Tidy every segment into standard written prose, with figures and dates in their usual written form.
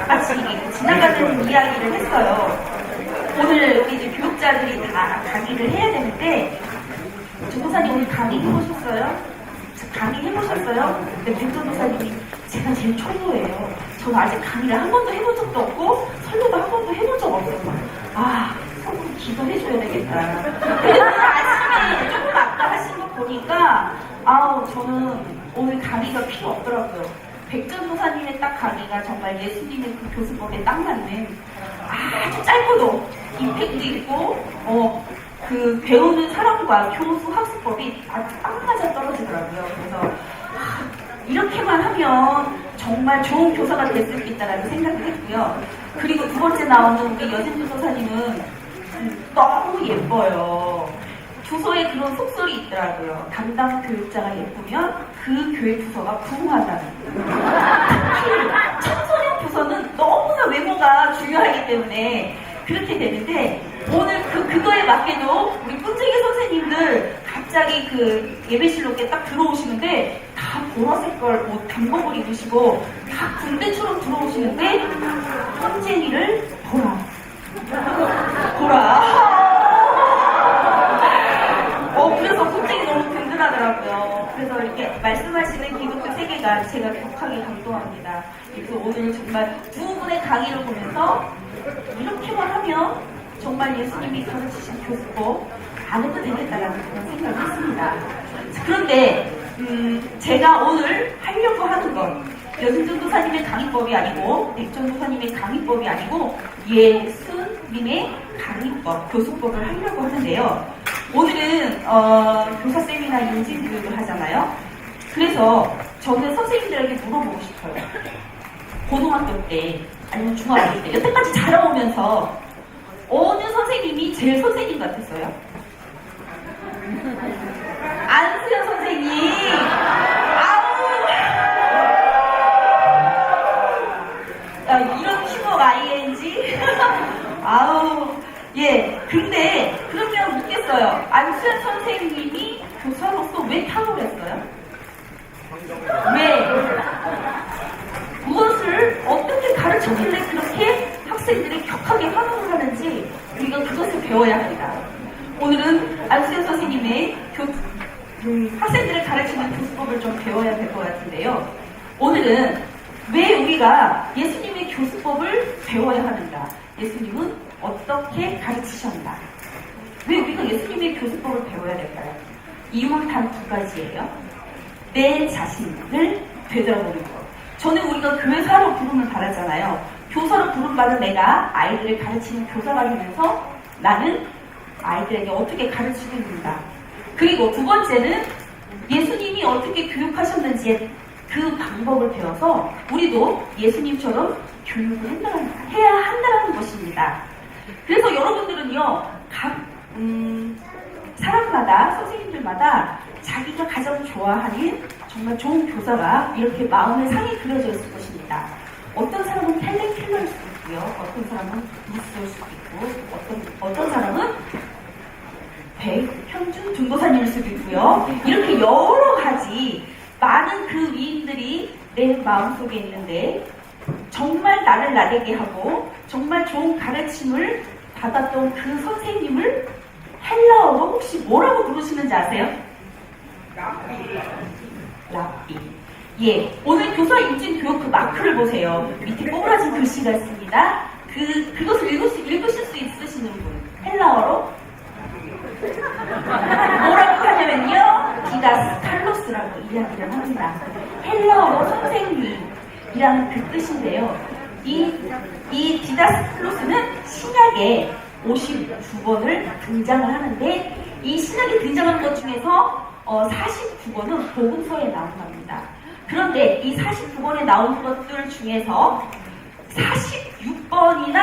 마치 지나가는 이야기를 했어요. 오늘 우리 이제 교육자들이 다 강의를 해야 되는데, 전도사님 오늘 강의 해보셨어요? 강의 해보셨어요? 근데 백전도사님이 제가 제일 초보예요. 저는 아직 강의를 한 번도 해본 적도 없고 설교도 한 번도 해본 적 없어요. 아, 조금 기도해줘야 되겠다. 근데 오늘 아침에 조금 아까 하신 거 보니까 저는 오늘 강의가 필요 없더라고요. 백전도사님의 딱 강의가 정말 예수님의 그 교수법에 딱 맞는 아주 짧고도 임팩트 있고 그 배우는 사람과 교수 학습법이 아주 딱 맞아 떨어지더라고요. 그래서 이렇게만 하면 정말 좋은 교사가 될 수 있겠다라는 생각을 했고요. 그리고 두 번째 나오는 우리 여진주 도사님은 너무 예뻐요. 부서에 그런 속설이 있더라고요. 담당 교육자가 예쁘면 그 교회 부서가 부흥한다는. 특히 청소년 부서는 너무나 외모가 중요하기 때문에 그렇게 되는데, 오늘 그거에 맞게도 우리 꾼재기 선생님들 갑자기 그 예배실로 이렇게 딱 들어오시는데 다 보라색깔 옷 단복을 입으시고 다 군대처럼 들어오시는데 꾼재기를 보라. 그래서 꾼재기 너무 든든하더라고요. 그래서 이렇게 말씀하시는 기독교 세계가 제가 격하게 감동합니다. 그래서 오늘 정말 두 분의 강의를 보면서 이렇게만 하면 정말 예수님이 가르치신 교수법 안 해도 되겠다라는 그런 생각을 했습니다. 그런데 제가 오늘 하려고 하는 건 여승준 도사님의 강의법이 아니고 백전 도사님의 강의법이 아니고 예수님의 강의법, 교수법을 하려고 하는데요. 오늘은 교사 세미나 인진 교육을 하잖아요. 그래서 저는 선생님들에게 물어보고 싶어요. 고등학교 때 아니면 중학교 때 여태까지 자라오면서 어느 선생님이 제일 선생님 같았어요? 안수연 선생님. 이런 휴먼 ING. 예. 근데 그러면 묻겠어요. 안수연 선생님이 교사로서 왜 탁월했어요? 왜? 무엇을 어떻게 가르쳤길래 그렇게 학생들이 격하게 환호를 하는지 우리가 그것을 배워야 합니다. 오늘은 안수연 선생님의 학생들을 가르치는 교수법을 좀 배워야 될 것 같은데요. 오늘은 왜 우리가 예수님의 교수법을 배워야 하는가? 예수님은 어떻게 가르치셨나? 왜 우리가 예수님의 교수법을 배워야 될까요? 이유는 단 두 가지예요. 내 자신을 되돌아보는 것. 저는 우리가 교사로 부름을 받았잖아요. 교사로 부름받은 내가 아이들을 가르치는 교사가 되면서 나는 아이들에게 어떻게 가르치고 있는가. 그리고 두 번째는 예수님이 어떻게 교육하셨는지의 그 방법을 배워서 우리도 예수님처럼 교육을 해야 한다는 것입니다. 그래서 여러분들은요, 각 사람마다, 선생님들마다 자기가 가장 좋아하는 정말 좋은 교사가 이렇게 마음의 상에 그려져 있을 것입니다. 어떤 사람은 헬렌 켈러일 수도 있고요. 어떤 사람은 루스일 수도 있고, 어떤 사람은 백현준 전도사님일 수도 있고요. 이렇게 여러 가지 많은 그 위인들이 내 마음속에 있는데 정말 나를 나대게 하고 정말 좋은 가르침을 받았던 그 선생님을 헬라어로 혹시 뭐라고 부르시는지 아세요? 랍비. 예, 오늘 교사 인증 교육 그 마크를 보세요. 밑에 꼬부라진 글씨가 있습니다. 그것을 읽으실 수 있으시는 분. 헬라어로 뭐라고 하냐면요, 디다스칼로스라고 이야기를 합니다. 헬라어로 선생님이라는 그 뜻인데요. 이 디다스칼로스는 신약에 52번을 등장을 하는데, 이 신약에 등장하는 것 중에서 49번은 복음서에 나온 겁니다. 그런데 이 49번에 나온 것들 중에서 46번이나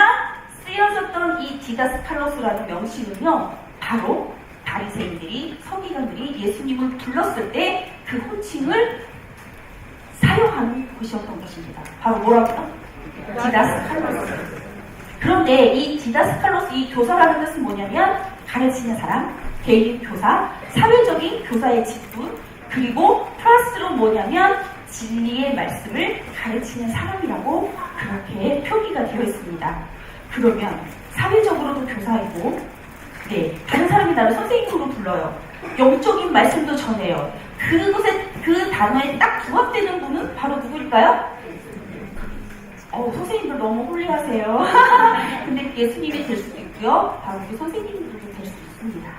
쓰여졌던 이 디다스칼로스라는 명칭은요, 바로 바리새인들이, 서기관들이 예수님을 불렀을 때 그 호칭을 사용하는 곳이었던 것입니다. 바로 뭐라고요? 디다스칼로스. 그런데 이 디다스칼로스, 이 교사라는 뜻은 뭐냐면 가르치는 사람, 개인 교사, 사회적인 교사의 직분, 그리고 플러스로 뭐냐면 진리의 말씀을 가르치는 사람이라고 그렇게 표기가 되어 있습니다. 그러면 사회적으로도 교사이고, 네, 다른 사람이 나를 선생님으로 불러요. 영적인 말씀도 전해요. 그곳에 그 단어에 딱 부합되는 분은 바로 누구일까요? 선생님들 너무 홀리하세요. 근데 예수님이 될 수도 있고요. 바로 우리 선생님들도 될 수도 있습니다.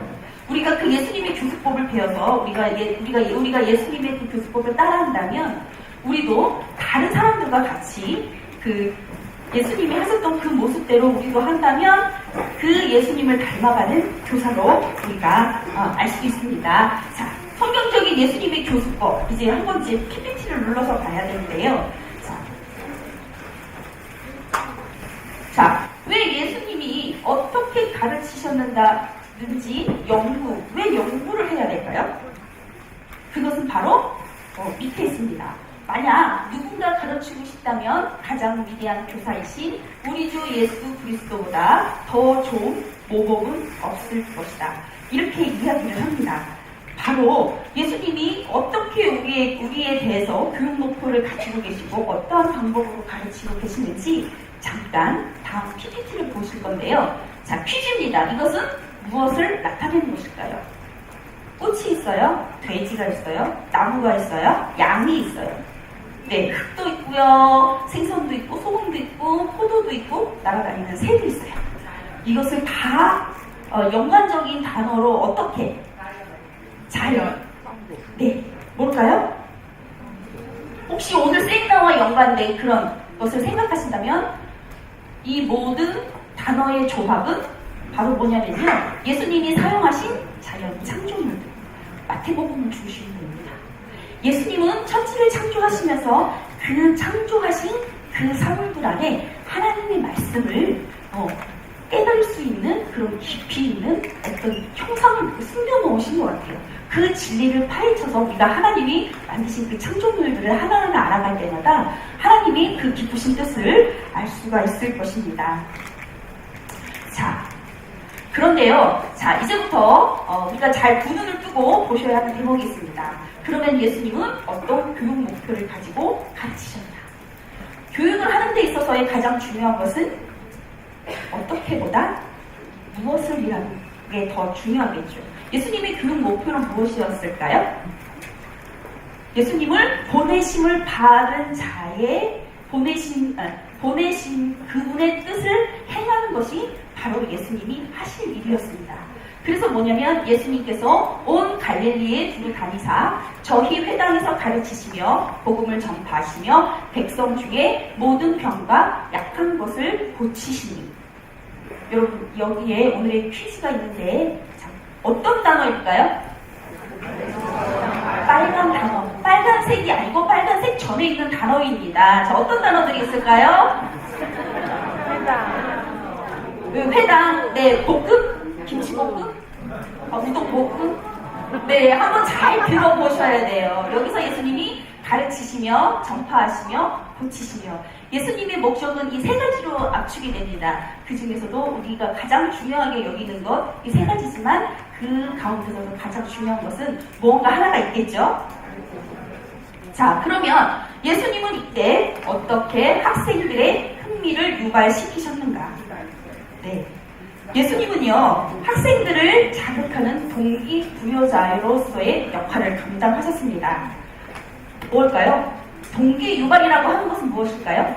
우리가 그 예수님의 교수법을 배워서 우리가 예수님의 그 교수법을 따라한다면 우리도 다른 사람들과 같이 그 예수님이 하셨던 그 모습대로 우리도 한다면 그 예수님을 닮아가는 교사로 우리가 알 수 있습니다. 자, 성경적인 예수님의 교수법, 이제 한 번쯤 PPT를 눌러서 봐야 되는데요. 자, 왜 예수님이 어떻게 가르치셨는지 왜 연구를 해야 될까요? 그것은 바로 밑에 있습니다. 만약 누군가 가르치고 싶다면 가장 위대한 교사이신 우리 주 예수 그리스도보다 더 좋은 모범은 없을 것이다. 이렇게 이야기를 합니다. 바로 예수님이 어떻게 우리에 대해서 교육 목표를 가지고 계시고 어떠한 방법으로 가르치고 계시는지 잠깐 다음 PPT를 보실 건데요. 자, 퀴즈입니다. 이것은 무엇을 나타내는 것일까요? 꽃이 있어요. 돼지가 있어요. 나무가 있어요. 양이 있어요. 네, 흙도 있고요. 생선도 있고 소금도 있고 포도도 있고 날아다니는 새도 있어요. 이것을 다 연관적인 단어로 어떻게? 자연. 네, 뭘까요? 혹시 오늘 세미나와 연관된 그런 것을 생각하신다면 이 모든 단어의 조합은 바로 뭐냐면요. 예수님이 사용하신 자연 창조물들. 마태복음을 주시는 겁니다. 예수님은 천지를 창조하시면서 그 창조하신 그 사물들 안에 하나님의 말씀을 깨달을 수 있는 그런 깊이 있는 어떤 형상을 숨겨놓으신 것 같아요. 그 진리를 파헤쳐서 우리가 하나님이 만드신 그 창조물들을 하나하나 알아갈 때마다 하나님이 그 깊으신 뜻을 알 수가 있을 것입니다. 자, 그런데요. 자, 이제부터 우리가 잘 두 눈을 뜨고 보셔야 하는 대목이 있습니다. 그러면 예수님은 어떤 교육 목표를 가지고 가르치셨나? 교육을 하는 데 있어서의 가장 중요한 것은 어떻게보다 무엇을 이라는 게 더 중요하겠죠. 예수님의 교육 목표는 무엇이었을까요? 예수님을 보내심을 받은 자의 보내신 그분의 뜻을 행하는 것이 바로 예수님이 하실 일이었습니다. 그래서 뭐냐면 예수님께서 온 갈릴리에 두루 다니사 저희 회당에서 가르치시며 복음을 전파하시며 백성 중에 모든 병과 약한 것을 고치시니. 여러분, 여기에 오늘의 퀴즈가 있는데 어떤 단어일까요? 빨간 단어. 빨간색이 아니고 빨간색 전에 있는 단어입니다. 자, 어떤 단어들이 있을까요? 회당. 네, 볶음? 김치볶음? 우동볶음? 네, 한번 잘 들어보셔야 돼요. 여기서 예수님이 가르치시며 전파하시며 고치시며 예수님의 목적은 이 세 가지로 압축이 됩니다. 그 중에서도 우리가 가장 중요하게 여기는 것 이 세 가지지만 그 가운데서도 가장 중요한 것은 무언가 하나가 있겠죠. 자, 그러면 예수님은 이때 어떻게 학생들의 흥미를 유발시키셨는가? 네, 예수님은요 학생들을 자극하는 동기부여자로서의 역할을 감당하셨습니다. 뭘까요? 동기 유발이라고 하는 것은 무엇일까요?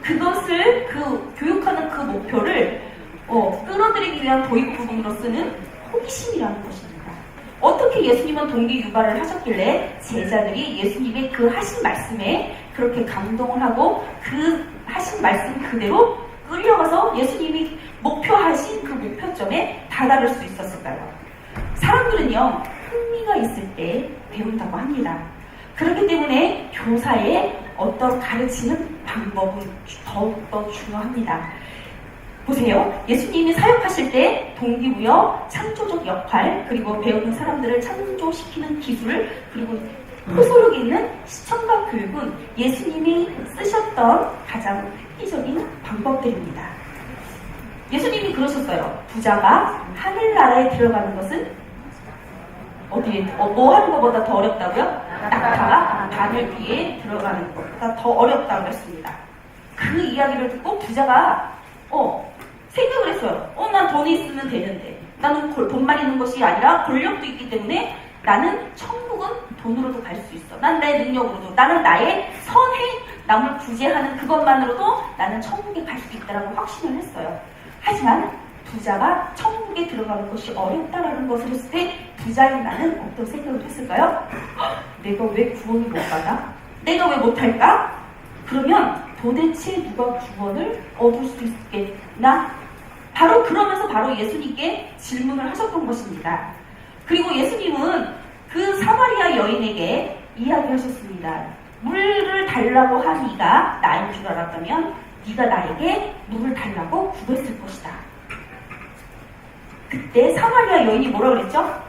그것을 교육하는 그 목표를 끌어들이기 위한 도입 부분으로 쓰는 호기심이라는 것입니다. 어떻게 예수님은 동기 유발을 하셨길래 제자들이 예수님의 그 하신 말씀에 그렇게 감동을 하고 그 하신 말씀 그대로 끌려가서 예수님이 목표하신 그 목표점에 다다를 수 있었을까요? 사람들은요 흥미가 있을 때 배운다고 합니다. 그렇기 때문에 교사의 어떤 가르치는 방법은 더욱더 중요합니다. 보세요. 예수님이 사역하실 때 동기부여, 창조적 역할, 그리고 배우는 사람들을 창조시키는 기술, 그리고 호소력 있는 시청각 교육은 예수님이 쓰셨던 가장 획기적인 방법들입니다. 예수님이 그러셨어요. 부자가 하늘나라에 들어가는 것은 어디에 뭐 하는 것보다 더 어렵다고요? 낙타가 바늘 위에 들어가는 것보다 더 어렵다고 했습니다. 그 이야기를 듣고 부자가 생각을 했어요. 난 돈이 있으면 되는데, 나는 돈만 있는 것이 아니라 권력도 있기 때문에 나는 천국은 돈으로도 갈 수 있어. 난 내 능력으로도, 나는 나의 선행, 남을 구제하는 그것만으로도 나는 천국에 갈 수 있다라고 확신을 했어요. 하지만 부자가 천국에 들어가는 것이 어렵다라는 것을 했을 때 부자인 나는 어떤 생각을 했을까요? 내가 왜 구원을 못 받아? 내가 왜 못할까? 그러면 도대체 누가 구원을 얻을 수 있겠나? 바로 그러면서 바로 예수님께 질문을 하셨던 것입니다. 그리고 예수님은 그 사마리아 여인에게 이야기하셨습니다. 물을 달라고 한 이가 나인 줄 알았다면 네가 나에게 물을 달라고 구했을 것이다. 그때 사마리아 여인이 뭐라 그랬죠?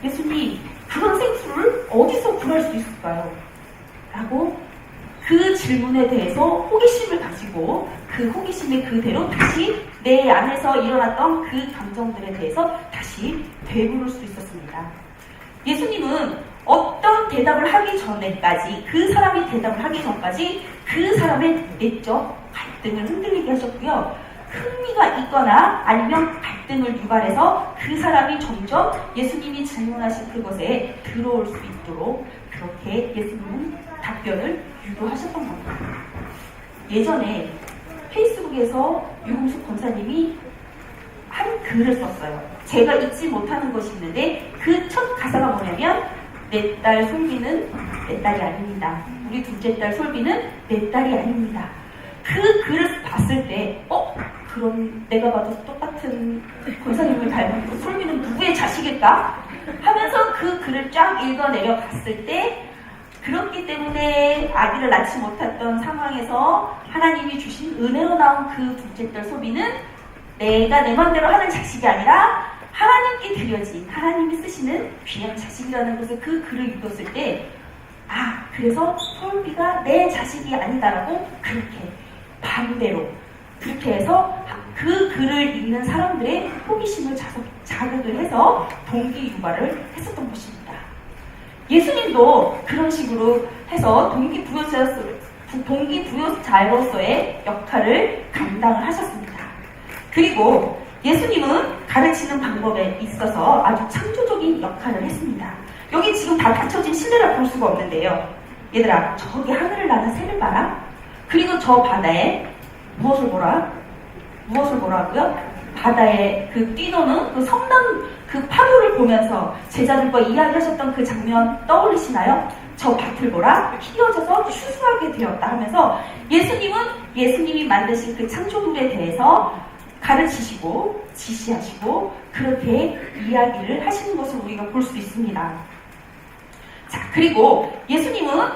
예수님, 그런 생수를 어디서 구할 수 있을까요? 라고 그 질문에 대해서 호기심을 가지고 그 호기심의 그대로 다시 내 안에서 일어났던 그 감정들에 대해서 다시 되물을 수 있었습니다. 예수님은 어떤 대답을 하기 전에까지, 그 사람이 대답을 하기 전까지 그 사람의 내적 갈등을 흔들리게 하셨고요. 흥미가 있거나 아니면 갈등을 유발해서 그 사람이 점점 예수님이 질문하신 그것에 들어올 수 있도록 그렇게 예수님은 답변을 유도하셨던 겁니다. 예전에 페이스북에서 유금숙 권사님이 한 글을 썼어요. 제가 잊지 못하는 것이 있는데 그 첫 가사가 뭐냐면 내 딸 솔비는 내 딸이 아닙니다. 우리 둘째 딸 솔비는 내 딸이 아닙니다. 그 글을 봤을 때 그럼 내가 봐도 똑같은 권사님을 닮은 그 솔비는 누구의 자식일까? 하면서 그 글을 쫙 읽어내려 봤을 때 그렇기 때문에 아기를 낳지 못했던 상황에서 하나님이 주신 은혜로 나온 그 둘째 딸 솔비는 내가 내 맘대로 하는 자식이 아니라 하나님께 드려진 하나님이 쓰시는 귀한 자식이라는 것을 그 글을 읽었을 때 그래서 솔비가 내 자식이 아니다라고 그렇게 반대로 그렇게 해서 그 글을 읽는 사람들의 호기심을 자극을 해서 동기 유발을 했었던 것입니다. 예수님도 그런 식으로 해서 동기부여자로서의 역할을 감당을 하셨습니다. 그리고 예수님은 가르치는 방법에 있어서 아주 창조적인 역할을 했습니다. 여기 지금 다 닫혀진 실내를 볼 수가 없는데요. 얘들아, 저기 하늘을 나는 새를 봐라. 그리고 저 바다에 무엇을 보라고요? 바다에 그 뛰노는 그 성난 그 파도를 보면서 제자들과 이야기하셨던 그 장면 떠올리시나요? 저 밭을 보라, 휘어져서 추수하게 되었다 하면서 예수님이 만드신 그 창조물에 대해서 가르치시고 지시하시고 그렇게 이야기를 하시는 것을 우리가 볼 수 있습니다. 자, 그리고 예수님은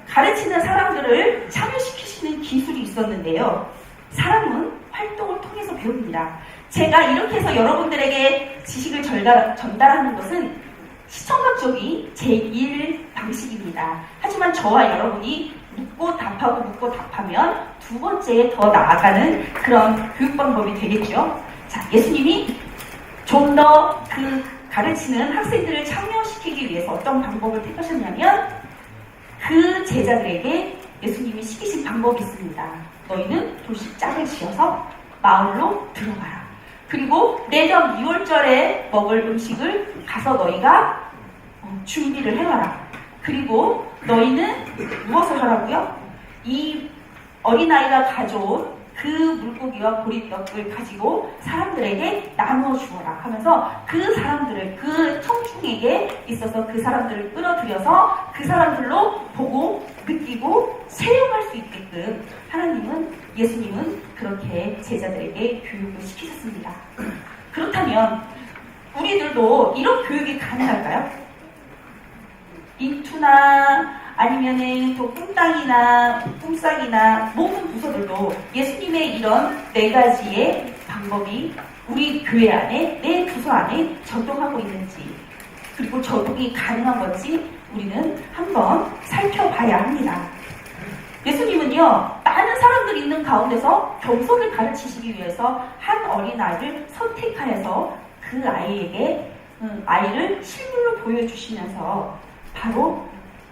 가르치는 사람들을 참여시키시는 기술이 있었는데요. 사람은 활동을 통해서 배웁니다. 제가 이렇게 해서 여러분들에게 지식을 전달하는 것은 시청각적인 제1 방식입니다. 하지만 저와 여러분이 묻고 답하면 두 번째에 더 나아가는 그런 교육 방법이 되겠죠. 자, 예수님이 좀 더 그 가르치는 학생들을 참여시키기 위해서 어떤 방법을 택하셨냐면 그 제자들에게 예수님이 시키신 방법이 있습니다. 너희는 돌씩 짝을 지어서 마을로 들어가라. 그리고 내년 6월절에 먹을 음식을 가서 너희가 준비를 해와라. 그리고 너희는 무엇을 하라고요? 이 어린아이가 가져온 그 물고기와 보리떡을 가지고 사람들에게 나누어 주어라 하면서 그 사람들을, 그 청중에게 있어서 그 사람들을 끌어들여서 그 사람들로 보고 느끼고 사용할 수 있게끔 예수님은 그렇게 제자들에게 교육을 시키셨습니다. 그렇다면 우리들도 이런 교육이 가능할까요? 인투나 아니면은 또 꿈땅이나 꿈싹이나 모든 부서들도 예수님의 이런 4가지의 방법이 우리 교회 안에, 내 부서 안에 적용하고 있는지, 그리고 적용이 가능한 건지 우리는 한번 살펴봐야 합니다. 예수님은요, 많은 사람들이 있는 가운데서 경성을 가르치시기 위해서 한 어린아이를 선택하여서 그 아이를 실물로 보여주시면서 바로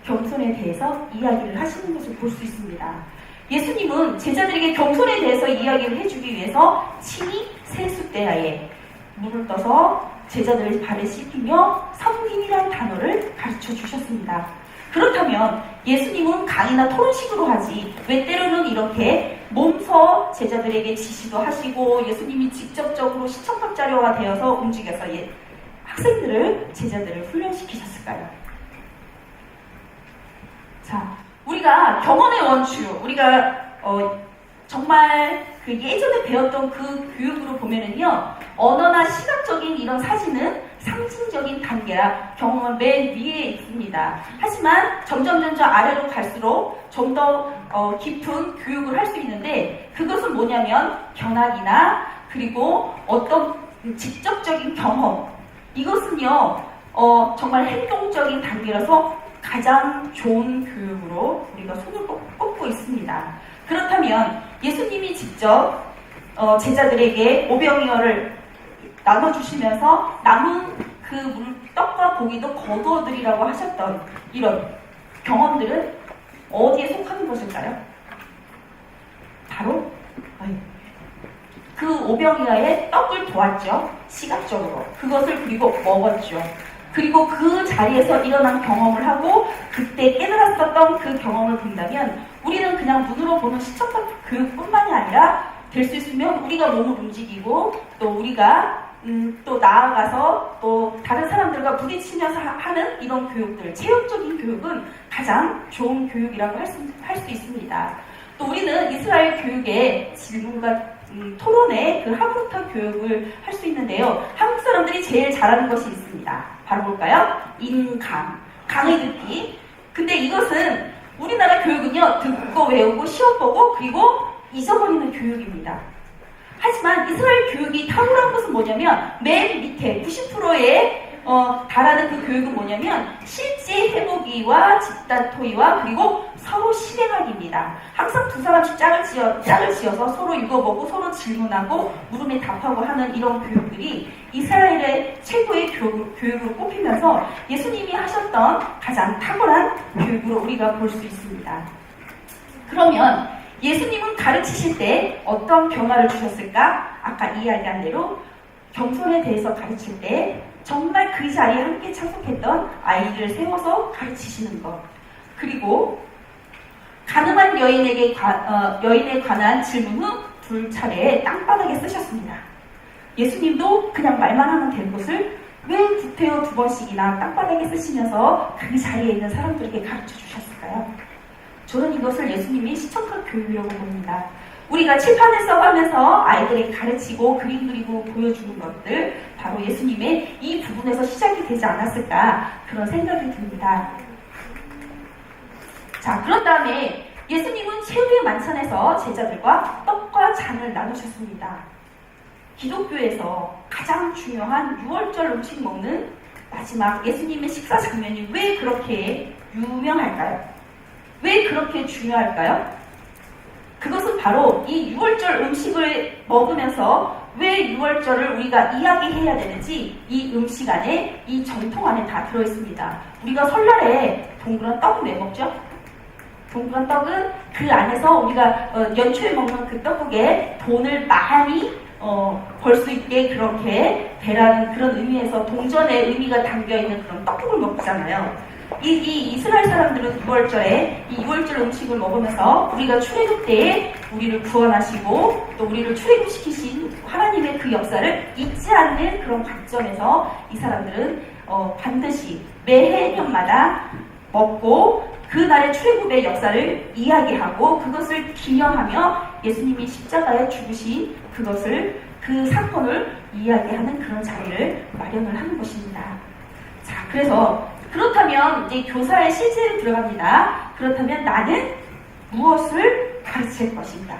겸손에 대해서 이야기를 하시는 것을 볼 수 있습니다. 예수님은 제자들에게 겸손에 대해서 이야기를 해주기 위해서 친히 세숫대야에 물을 떠서 제자들의 발을 씻기며 섬김이라는 단어를 가르쳐 주셨습니다. 그렇다면 예수님은 강의나 토론식으로 하지 왜 때로는 이렇게 몸서 제자들에게 지시도 하시고 예수님이 직접적으로 시청각 자료가 되어서 움직여서 학생들을, 제자들을 훈련시키셨을까요? 자, 우리가 경험의 원추, 우리가 정말 그 예전에 배웠던 그 교육으로 보면은요, 언어나 시각적인 이런 사진은 상징적인 단계라 경험은 맨 위에 있습니다. 하지만 점점 아래로 갈수록 좀 더 깊은 교육을 할 수 있는데, 그것은 뭐냐면 견학이나 그리고 어떤 직접적인 경험, 이것은요 정말 행동적인 단계라서 가장 좋은 교육으로 우리가 손을 꼽고 있습니다. 그렇다면 예수님이 직접 제자들에게 오병이어를 나눠주시면서 남은 그 떡과 고기도 거두어드리라고 하셨던 이런 경험들은 어디에 속하는 것일까요? 바로 그 오병이어의 떡을 도왔죠. 시각적으로. 그것을 그리고 먹었죠. 그리고 그 자리에서 일어난 경험을 하고 그때 깨달았었던 그 경험을 본다면 우리는 그냥 눈으로 보는 시청각 교육뿐만이 아니라 될 수 있으면 우리가 몸을 움직이고 또 우리가 또 나아가서 또 다른 사람들과 부딪히면서 하는 이런 교육들, 체육적인 교육은 가장 좋은 교육이라고 할 수 있습니다. 또 우리는 이스라엘 교육의 질문과 토론의 그 하브루타 교육을 할 수 있는데요. 한국 사람들이 제일 잘하는 것이 있습니다. 바로 뭘까요? 인강, 강의 듣기. 근데 이것은 우리나라 교육은요, 듣고 외우고 시험 보고 그리고 잊어버리는 교육입니다. 하지만 이스라엘 교육이 탁월한 것은 뭐냐면 맨 밑에 90%에 달하는 그 교육은 뭐냐면 실제 해보기와 집단 토의와 그리고 서로 실행하기입니다. 항상 두 사람씩 짝을 지어서 서로 읽어보고 서로 질문하고 물음에 답하고 하는 이런 교육들이 이스라엘의 최고의 교육으로 꼽히면서 예수님이 하셨던 가장 탁월한 교육으로 우리가 볼 수 있습니다. 그러면 예수님은 가르치실 때 어떤 변화를 주셨을까? 아까 이야기한 대로 겸손에 대해서 가르칠 때 정말 그 자리에 함께 참석했던 아이들을 세워서 가르치시는 것, 그리고 가늠한 여인에 관한 질문 후 2차례 땅바닥에 쓰셨습니다. 예수님도 그냥 말만 하면 될 것을 왜 구태여 2번씩이나 땅바닥에 쓰시면서 그 자리에 있는 사람들에게 가르쳐 주셨을까요? 저는 이것을 예수님이 시청각 교육이라고 봅니다. 우리가 칠판을 써가면서 아이들에게 가르치고 그림 그리고 보여주는 것들, 바로 예수님의 이 부분에서 시작이 되지 않았을까 그런 생각이 듭니다. 자, 그런 다음에 예수님은 최후의 만찬에서 제자들과 떡과 잔을 나누셨습니다. 기독교에서 가장 중요한 6월절 음식 먹는 마지막 예수님의 식사 장면이 왜 그렇게 유명할까요? 왜 그렇게 중요할까요? 그것은 바로 이 6월절 음식을 먹으면서 왜 6월절을 우리가 이야기해야 되는지 이 음식 안에, 이 전통 안에 다 들어있습니다. 우리가 설날에 동그란 떡은 왜 먹죠? 동그란 떡은 그 안에서 우리가 연초에 먹는 그 떡국에 돈을 많이 벌 수 있게 그렇게 되라는 그런 의미에서 동전의 의미가 담겨있는 그런 떡국을 먹잖아요. 이 이스라엘 사람들은 6월절에 이 6월절 음식을 먹으면서 우리가 출애굽 때에 우리를 구원하시고 또 우리를 출애굽시키신 하나님의 그 역사를 잊지 않는 그런 관점에서 이 사람들은 반드시 매해년마다 먹고 그날의 출애굽의 역사를 이야기하고 그것을 기념하며 예수님이 십자가에 죽으신 그것을, 그 사건을 이야기하는 그런 자리를 마련을 하는 것입니다. 자, 그렇다면 이제 교사의 실제로 들어갑니다. 그렇다면 나는 무엇을 가르칠 것인가?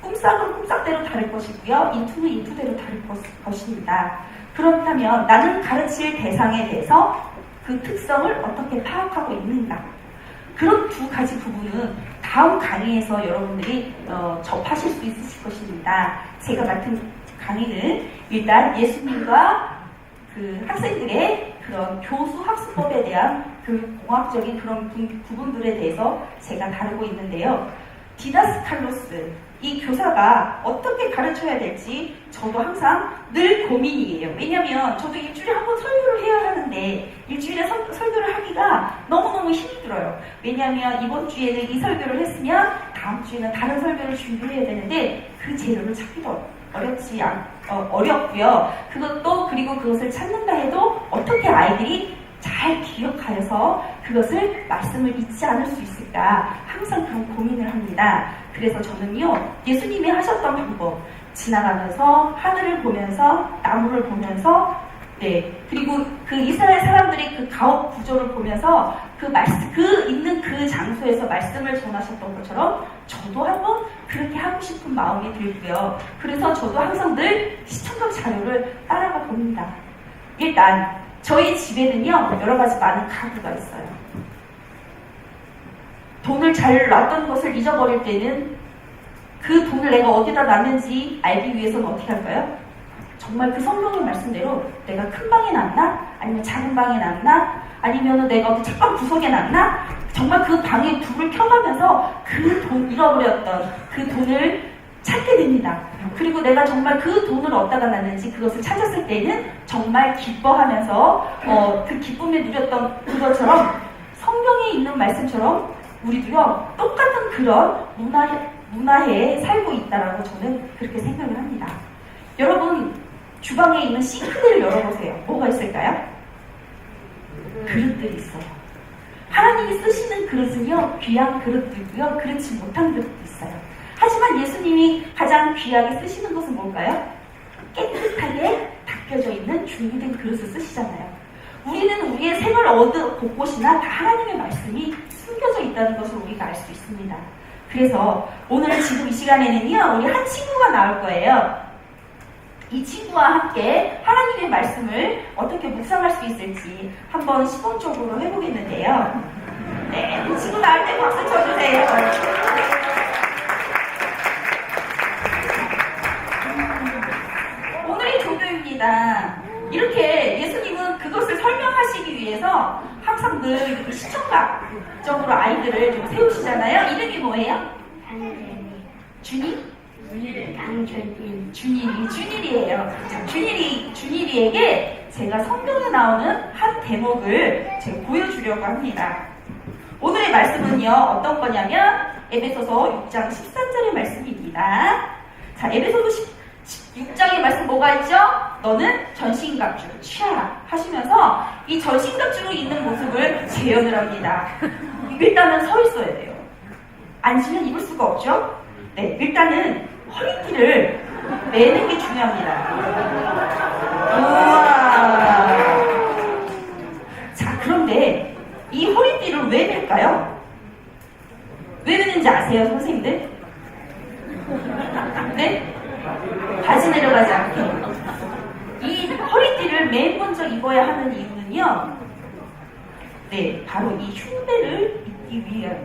꿈싹은 꿈싹대로 다를 것이고요. 인투는 인투대로 다를 것입니다. 그렇다면 나는 가르칠 대상에 대해서 그 특성을 어떻게 파악하고 있는가? 그런 두 가지 부분은 다음 강의에서 여러분들이 접하실 수 있으실 것입니다. 제가 맡은 강의는 일단 예수님과 그 학생들의 그런 교수 학습법에 대한 그 공학적인 그런 부분들에 대해서 제가 다루고 있는데요. 디다스칼로스, 이 교사가 어떻게 가르쳐야 될지 저도 항상 늘 고민이에요. 왜냐면 저도 일주일에 한 번 설교를 해야 하는데 일주일에 설교를 하기가 너무너무 힘들어요. 왜냐면 이번 주에는 이 설교를 했으면 다음 주에는 다른 설교를 준비해야 되는데 그 재료를 찾기도 어렵고요. 그것도 그리고 그것을 찾는다 해도 어떻게 아이들이 잘 기억하여서 그것을 말씀을 잊지 않을 수 있을까 항상 그런 고민을 합니다. 그래서 저는요, 예수님이 하셨던 방법, 지나가면서 하늘을 보면서 나무를 보면서 그리고 그 이스라엘 사람들이 그 가옥 구조를 보면서 그 있는 그 장소에서 말씀을 전하셨던 것처럼 저도 한번 그렇게 하고 싶은 마음이 들고요. 그래서 저도 항상 늘 시청각 자료를 따라가 봅니다. 일단 저희 집에는요, 여러 가지 많은 가구가 있어요. 돈을 잘 놨던 것을 잊어버릴 때는 그 돈을 내가 어디다 놨는지 알기 위해서는 어떻게 할까요? 정말 그 성경의 말씀대로 내가 큰 방에 놨나? 아니면 작은 방에 놨나? 아니면 내가 어디 책방 구석에 놨나? 정말 그 방에 불을 켜가면서 그 돈 잃어버렸던 그 돈을 찾게 됩니다. 그리고 내가 정말 그 돈을 어디다가 놨는지 그것을 찾았을 때는 정말 기뻐하면서 그 기쁨에 누렸던 그것처럼 성경에 있는 말씀처럼 우리도요 똑같은 그런 문화에 살고 있다라고 저는 그렇게 생각을 합니다. 여러분 주방에 있는 싱크대를 열어보세요. 뭐가 있을까요? 그릇들이 있어요. 하나님이 쓰시는 그릇은요 귀한 그릇들이고요 그렇지 못한 그릇도 있어요. 하지만 예수님이 가장 귀하게 쓰시는 것은 뭘까요? 깨끗하게 닦여져 있는 준비된 그릇을 쓰시잖아요. 우리는 우리의 생활 어느 곳곳이나 다 하나님의 말씀이 숨겨져 있다는 것을 우리가 알 수 있습니다. 그래서 오늘 지금 이 시간에는요 우리 한 친구가 나올 거예요. 이 친구와 함께 하나님의 말씀을 어떻게 묵상할 수 있을지 한번 시범적으로 해보겠는데요. 네, 이 친구 나올 때 박수 쳐주세요. 오늘의 조교입니다. 이렇게 예수님은 그것을 설명하시기 위해서 항상 늘 시청각적으로 아이들을 좀 세우시잖아요. 이름이 뭐예요? 준이? 준일이에요. 자, 준일이에게 제가 성경에 나오는 한 대목을 제가 보여주려고 합니다. 오늘의 말씀은요, 어떤 거냐면, 에베소서 6장 13절의 말씀입니다. 자, 에베소서 6장의 말씀 뭐가 있죠? 너는 전신갑주를 취하라 하시면서 이 전신갑주로 있는 모습을 재현을 합니다. 일단은 서 있어야 돼요. 앉으면 입을 수가 없죠? 네, 일단은 허리띠를 매는 게 중요합니다. 우와. 자, 그런데 이 허리띠를 왜 맬까요? 왜 매는지 아세요, 선생님들? 네? 바지 내려가지 않게. 이 허리띠를 맨 먼저 입어야 하는 이유는요, 네, 바로 이 흉배를 입기 위한.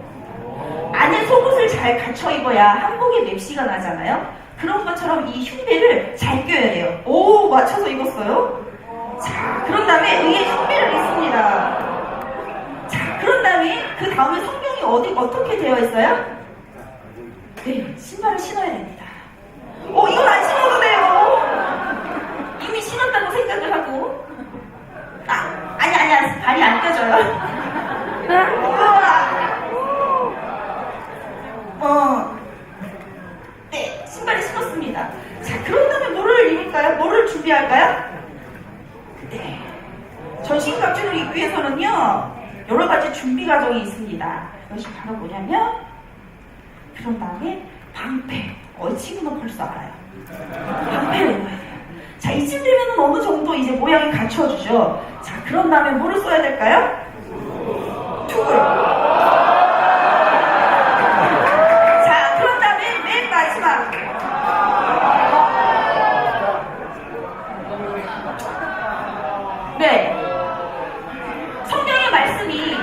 안에 속옷을 잘 갖춰 입어야 한복에 맵시가 나잖아요. 그런 것처럼 이 흉배를 잘 껴야 돼요. 오, 맞춰서 입었어요. 자, 그런 다음에 위에 흉배를 입습니다. 자, 그런 다음에 그 다음에 성경이 어떻게 되어 있어요? 네, 신발을 신어야 됩니다. 이건 안 신어도 돼요. 이미 신었다고 생각을 하고. 아니야, 발이 안 껴져요. 네, 신발을 신었습니다. 자, 그런 다음에 뭐를 입을까요? 뭐를 준비할까요? 네, 전신갑주를 입기 위해서는요, 여러 가지 준비 과정이 있습니다. 그것이 바로 뭐냐면, 그런 다음에 방패. 이 친구는 벌써 알아요. 방패를 입어야 돼요. 자, 이쯤 되면 어느 정도 이제 모양이 갖춰주죠. 자, 그런 다음에 뭐를 써야 될까요? 툭을. 자, 그런 다음에 맨 마지막. 네. 성경의 말씀이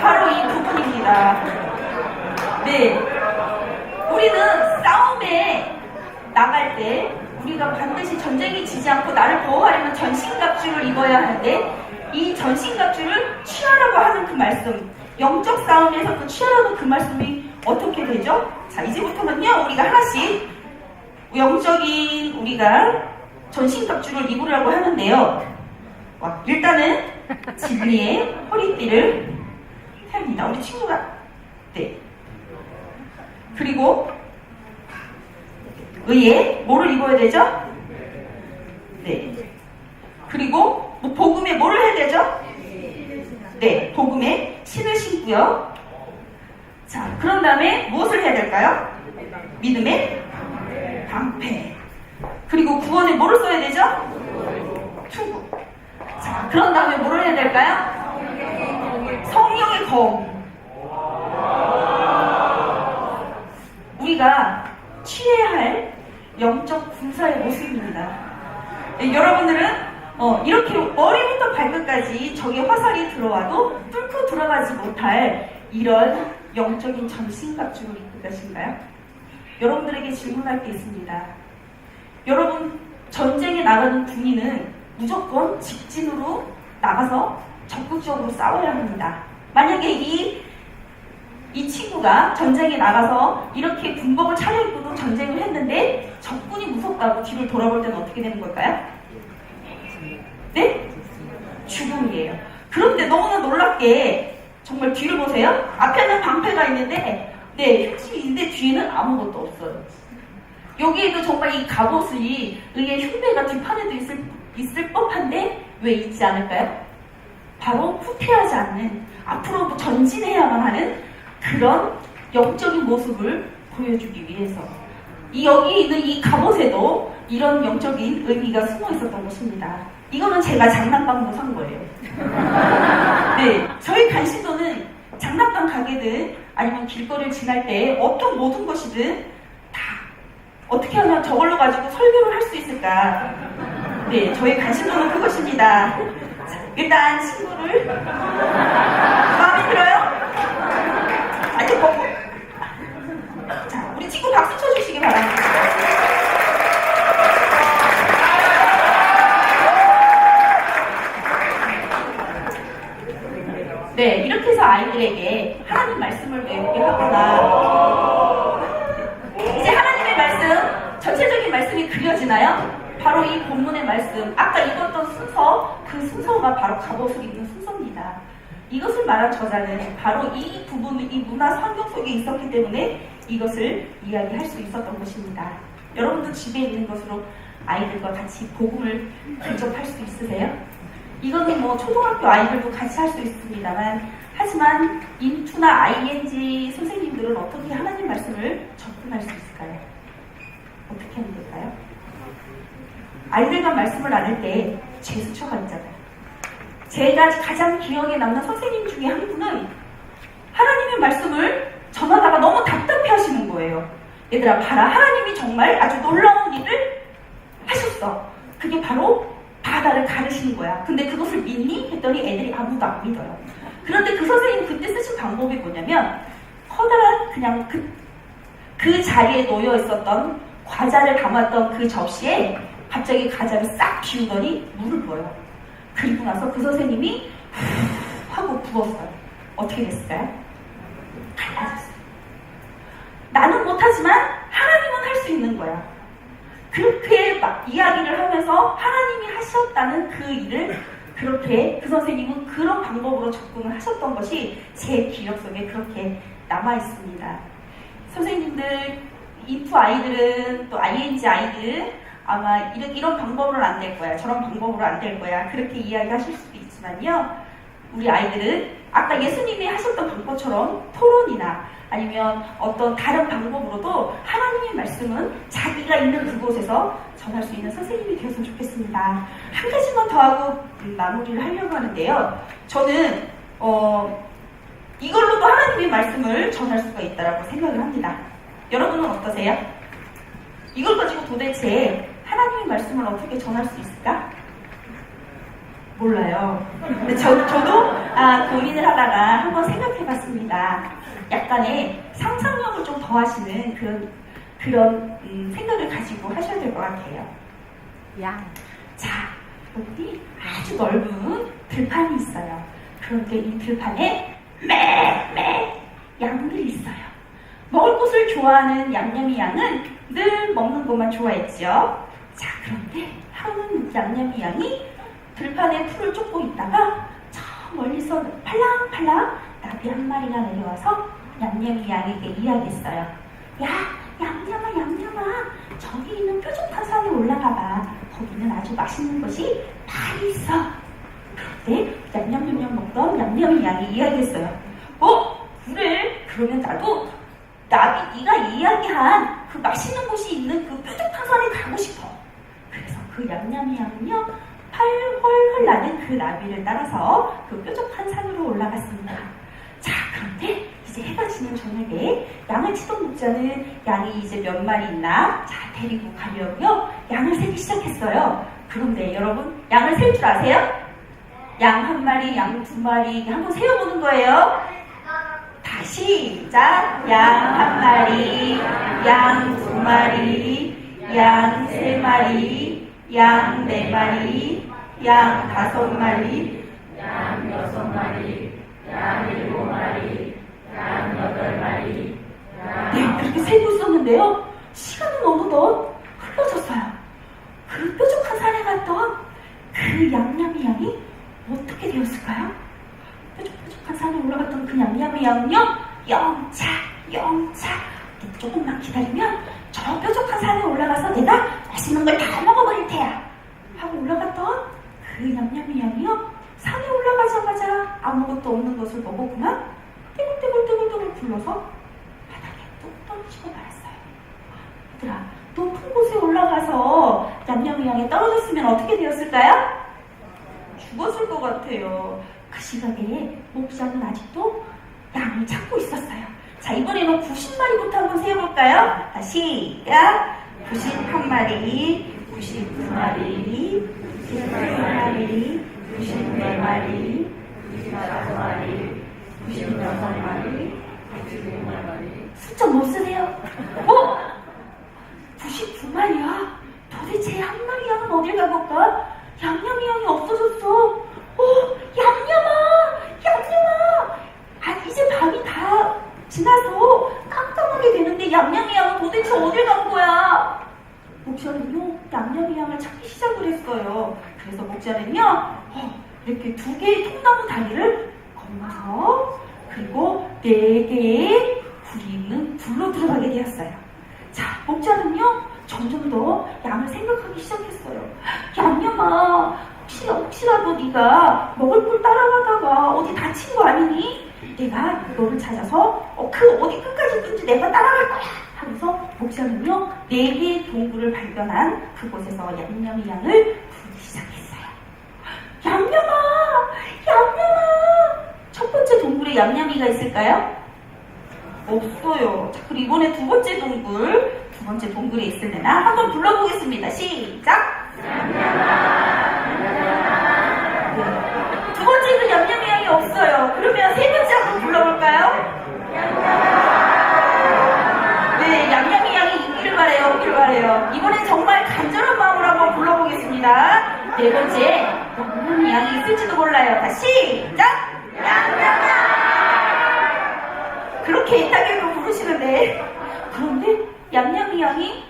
바로 이 부분입니다. 네. 우리는 싸움에 나갈 때 우리가 반드시 전쟁이 지지 않고 나를 보호하려면 전신갑주를 입어야 하는데 이 전신갑주를 취하라고 하는 그 말씀, 영적 싸움에서 그 취하라는 그 말씀이 어떻게 되죠? 자, 이제부터는요, 우리가 하나씩 영적인 우리가 전신갑주를 입으라고 하는데요. 일단은 진리의 허리띠를 합니다. 우리 친구가. 네. 그리고 의에 뭐를 입어야 되죠? 네. 그리고 복음에 뭐를 해야 되죠? 네. 복음에 신을 신고요. 자, 그런 다음에 무엇을 해야 될까요? 믿음의 방패. 그리고 구원에 뭐를 써야 되죠? 투구. 자, 그런 다음에 뭐를 해야 될까요? 성령의 검. 우리가 취해야 할 영적 군사의 모습입니다. 네, 여러분들은 이렇게 머리부터 발끝까지 적의 화살이 들어와도 뚫고 들어가지 못할 이런 영적인 전신갑주를 입고 계신가요? 여러분들에게 질문할 게 있습니다. 여러분, 전쟁에 나가는 군인은 무조건 직진으로 나가서 적극적으로 싸워야 합니다. 만약에 이 친구가 전쟁에 나가서 이렇게 군복을 차려입고도 전쟁을 했는데 적군이 무섭다고 뒤를 돌아볼 때는 어떻게 되는 걸까요? 네? 죽음이에요. 그런데 너무나 놀랍게 정말 뒤를 보세요. 앞에는 방패가 있는데 흉심이 있는데 뒤에는 아무것도 없어요. 여기에도 정말 이 갑옷이 의의 흉배가 뒷판에도 있을 법한데 왜 있지 않을까요? 바로 후퇴하지 않는, 앞으로 전진해야만 하는 그런 영적인 모습을 보여주기 위해서 여기 있는 이 갑옷에도 이런 영적인 의미가 숨어 있었던 것입니다. 이거는 제가 장난감으로 산 거예요. 네, 저희 관심도는 장난감 가게든 아니면 길거리를 지날 때 어떤 모든 것이든 다 어떻게 하면 저걸로 가지고 설교를 할 수 있을까. 네, 저희 관심도는 그것입니다. 자, 일단 친구를 마음에 들어요? 아니, 보고. 자, 우리 친구 박수 쳐주시기 바랍니다. 네, 이렇게 해서 아이들에게 하나님 말씀을 외우게 하거나, 이제 하나님의 말씀, 전체적인 말씀이 그려지나요? 바로 이 본문의 말씀, 아까 읽었던 순서, 그 순서가 바로 갑옷을 입는 순서입니다. 이것을 말한 저자는 바로 이 부분을, 이 문화 환경 속에 있었기 때문에 이것을 이야기할 수 있었던 것입니다. 여러분도 집에 있는 것으로 아이들과 같이 복음을 근접할 수 있으세요? 이거는 뭐 초등학교 아이들도 같이 할 수 있습니다만, 하지만 인투나 ING 선생님들은 어떻게 하나님 말씀을 접근할 수 있을까요? 어떻게 하면 될까요? 아이들과 말씀을 나눌 때 제스처가 있잖아요. 제가 가장 기억에 남는 선생님 중에 한 분은 하나님의 말씀을 전하다가 너무 답답해 하시는 거예요. 얘들아 봐라, 하나님이 정말 아주 놀라운 일을 하셨어. 그게 바로 바다를 가르시는 거야. 근데 그것을 믿니? 했더니 애들이 아무도 안 믿어요. 그런데 그 선생님 그때 쓰신 방법이 뭐냐면, 커다란 그냥 그 자리에 놓여 있었던 과자를 담았던 그 접시에 갑자기 과자를 싹 비우더니 물을 부어요. 그리고 나서 그 선생님이 후 하고 부었어요. 어떻게 됐을까요? 달라졌어요. 나는 못하지만 하나님은 할 수 있는 거야. 그렇게 막 이야기를 하면서 하나님이 하셨다는 그 일을, 그렇게 그 선생님은 그런 방법으로 접근을 하셨던 것이 제 기억 속에 그렇게 남아 있습니다. 선생님들, 인투 아이들은, 또 ING 아이들은 아마 이런 방법으로는 안 될 거야, 저런 방법으로 안 될 거야, 그렇게 이야기하실 수도 있지만요, 우리 아이들은 아까 예수님이 하셨던 방법처럼 토론이나 아니면 어떤 다른 방법으로도 하나님의 말씀은 자기가 있는 그곳에서 전할 수 있는 선생님이 되었으면 좋겠습니다. 한 가지만 더 하고 마무리를 하려고 하는데요. 저는 이걸로도 하나님의 말씀을 전할 수가 있다고 생각을 합니다. 여러분은 어떠세요? 이걸 가지고 도대체 하나님의 말씀을 어떻게 전할 수 있을까? 몰라요. 근데 저도 고민을 하다가 한번 생각해봤습니다. 약간의 상상력을 좀 더하시는 그런 생각을 가지고 하셔야 될 것 같아요. 자, 여기 아주 넓은 들판이 있어요. 그런데 이 들판에 매 양들이 있어요. 먹을 것을 좋아하는 얌얌이 양은 늘 먹는 것만 좋아했죠. 자, 그런데 하루는 얌얌이 양이 들판에 풀을 쫓고 있다가 저 멀리서 팔랑팔랑 나비 한 마리가 내려와서 얌얌이 양에게 이야기했어요. 야, 얌얌아, 저기 있는 뾰족한 산에 올라가봐. 거기는 아주 맛있는 것이 많이 있어. 그런데 얌얌 먹던 얌얌이 양이 이야기했어요. 그래? 그러면 나도 네가 이야기한 그 맛있는 곳이 있는 그 뾰족한 산에 가고 싶어. 그래서 그 얌얌이 양은요, 팔 헐헐 나는 그 나비를 따라서 그 뾰족한 산으로 올라갔습니다. 자, 그런데 이제 해가 지는 저녁에 양을 치던 목자는 양이 이제 몇 마리 있나? 자, 데리고 가려고요. 양을 세기 시작했어요. 그런데 여러분, 양을 셀 줄 아세요? 양 한 마리, 양 두 마리 한번 세어보는 거예요. 다시 시작. 양 한 마리, 양 두 마리, 양 세 마리, 양 네 마리, 양 다섯 마리, 양 여섯 마리, 양 일곱 마리, 양 여덟 마리, 네, 그렇게 세고 있었는데요. 시간은 어느덧 흘러졌어요. 그 뾰족한 산에 갔던 그 얌얌이 양이 어떻게 되었을까요? 뾰족한 산에 올라갔던 그 얌얌이 양은요, 영차 조금만 기다리면 저 뾰족한 산에 올라가서 내가 맛있는 걸 다 먹어버릴 테야 하고 올라갔던 그 얌얌이 양이요, 산에 올라가자마자 아무것도 없는 것을 보고 그만 떼굴떼굴 굴러서 바닥에 뚝 떨어지고 말았어요. 얘들아, 높은 곳에 올라가서 얌얌이 양이 떨어졌으면 어떻게 되었을까요? 죽었을 것 같아요. 그 시각에 목자는 아직도 양을 찾고 있었어요. 자, 이번에는 90마리부터 한번 세어볼까요? 자, 시작! 91마리, 99마리, 93마리, 94마리, 95마리, 96마리, 96마리. 숫자 못 쓰세요? 99마리야? 도대체 한 마리 양은 어딜 가볼까? 얌얌이 양이 없어졌어. 얌얌아! 이제 밤이 다 지나서 깜깜하게 되는데 얌얌이 양은 도대체 어딜 간 거야? 목자는요, 얌얌이 양을 찾기 시작을 했어요. 그래서 목자는요, 이렇게 2개의 통나무 다리를 건너서 그리고 4개의 굴이 있는 굴로 들어가게 되었어요. 자, 목자는요, 점점 더 양을 생각하기 시작했어요. 얌얌아, 혹시라도 네가 먹을 걸 따라가다가 어디 다친 거 아니니? 내가 너를 찾아서 그 어디 끝까지 있든지 내가 따라갈 거야 하면서 목자는요, 4개의 동굴을 발견한 그곳에서 얌얌이 양을 부르기 시작했어요. 얌얌아! 첫 번째 동굴에 얌얌이가 있을까요? 없어요. 자, 그리고 이번에 두 번째 동굴에 있으려나 한번 불러보겠습니다. 시작! 두 번째는 얌얌이 양이 없어요. 그러면 세 번째 한번 불러볼까요? 네, 얌얌이 양이 오기를 바래요. 이번엔 정말 간절한 마음으로 한번 불러보겠습니다. 네 번째, 얌얌이 양이 있을지도 몰라요. 다 시작! 얌얌아! 그렇게 애타게도 부르시는데, 그런데 얌얌이 양이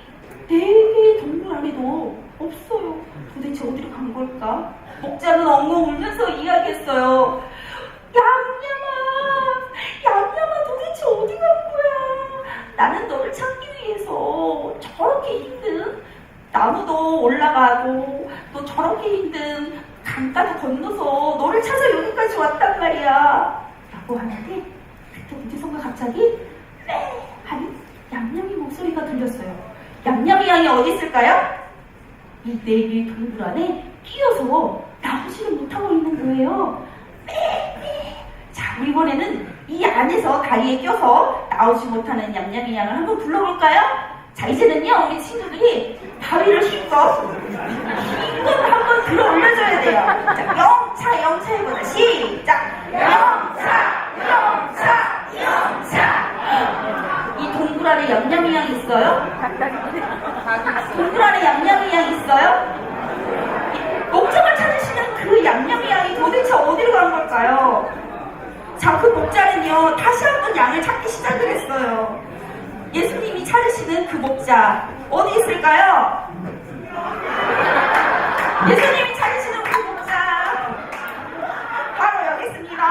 4개의 동굴 안에도 없어요. 도대체 어디로 간 걸까? 목자는 엉엉 울면서 이야기했어요. 얌얌아, 도대체 어디 간 거야? 나는 너를 찾기 위해서 저렇게 힘든 나무도 올라가고 또 저렇게 힘든 강가도 건너서 너를 찾아 여기까지 왔단 말이야 라고 하는데, 그때 어디선가 갑자기 하는 얌얌이 목소리가 들렸어요. 얌얌이 양이 어디 있을까요? 이 4개의 동굴 안에 끼어서 나오지를 못하고 있는 거예요. 자, 우리 이번에는 이 안에서 다리에 껴서 나오지 못하는 얌얌이 양을 한번 불러볼까요? 자, 이제는요, 우리 친구들이 다리를 힘껏 한번 들어 올려줘야 돼요. 자, 영차 해보자. 시작! 영차! 이 동굴 안에 얌얌이 양 있어요? 동굴 안에 얌얌이 양 있어요? 목적을 찾으시는 그 얌얌이 양이 도대체 어디로 간 걸까요? 자, 그 목자는요, 다시 한번 양을 찾기 시작을 했어요. 예수님이 찾으시는 그 목자, 어디 있을까요? 예수님이 찾으시는 그 목자, 바로 여기 있습니다.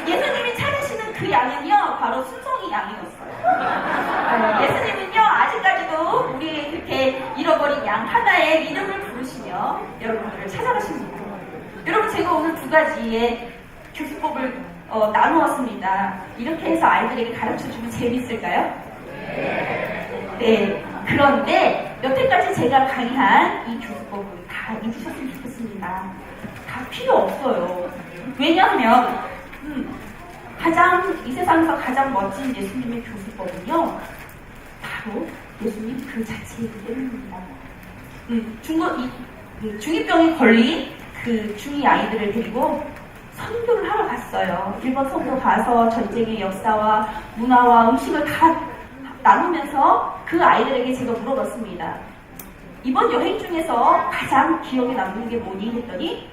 예수님이 찾으시는 그 양은요, 바로 순송이 양이었어요. 예수님은요, 아직까지도 우리 그렇게 잃어버린 양 하나의 이름을 부르시며 여러분들을 찾아가십니다. 여러분, 제가 오늘 두 가지의 교수법을 나누었습니다. 이렇게 해서 아이들에게 가르쳐주면 재밌을까요? 네. 그런데 여태까지 제가 강의한 이 교수법을 다 잊으셨으면 좋겠습니다. 다 필요 없어요. 왜냐하면 이 세상에서 가장 멋진 예수님의 교수법은요, 바로 예수님 그 자체이기 때문입니다. 중2병에 걸린 그 중2 아이들을 데리고 선교를 하러 갔어요. 일본 선교 가서 전쟁의 역사와 문화와 음식을 다 나누면서 그 아이들에게 제가 물어봤습니다. 이번 여행 중에서 가장 기억에 남는 게 뭐니? 했더니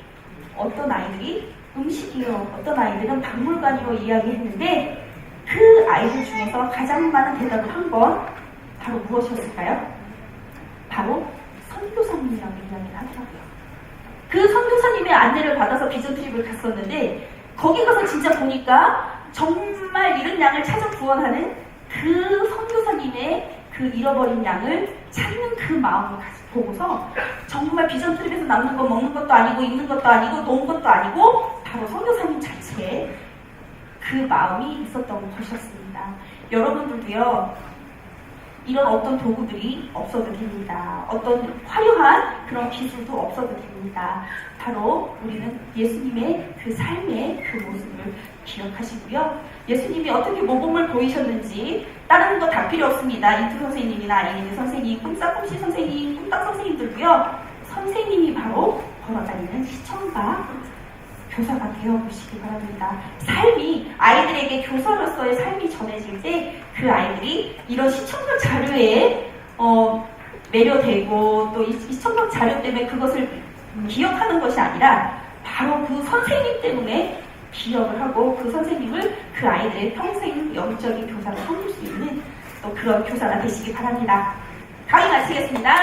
어떤 아이들이 음식이요, 어떤 아이들은 박물관이요 이야기했는데 그 아이들 중에서 가장 많은 대답을 한 건 바로 무엇이었을까요? 바로 선교사님이라고 이야기를 하더라고요. 그 선교사님의 안내를 받아서 비전 트립을 갔었는데 거기 가서 진짜 보니까 정말 잃은 양을 찾아 구원하는 그 선교사님의 그 잃어버린 양을 찾는 그 마음을 보고서 정말 비전 트립에서 남는 거 먹는 것도 아니고 입는 것도 아니고 놓은 것도 아니고 바로 선교사님 자체에 그 마음이 있었던 것이었습니다. 여러분들도요, 이런 어떤 도구들이 없어도 됩니다. 어떤 화려한 그런 기술도 없어도 됩니다. 바로 우리는 예수님의 그 삶의 그 모습을 기억하시고요. 예수님이 어떻게 모범을 보이셨는지 다른 거 다 필요 없습니다. 이투 선생님이나 아이네 선생님, 꿈싸꿈씨 선생님, 꿈딱 선생님들도요. 선생님이 바로 걸어다니는 시청자, 교사가 되어보시기 바랍니다. 삶이 아이들에게 교사로서의 삶이 전해질 때 그 아이들이 이런 시청각 자료에 매료되고 또 이 시청각 자료 때문에 그것을 기억하는 것이 아니라 바로 그 선생님 때문에 기억을 하고 그 선생님을 그 아이들의 평생 영적인 교사로 삼을 수 있는 또 그런 교사가 되시기 바랍니다. 강의 마치겠습니다.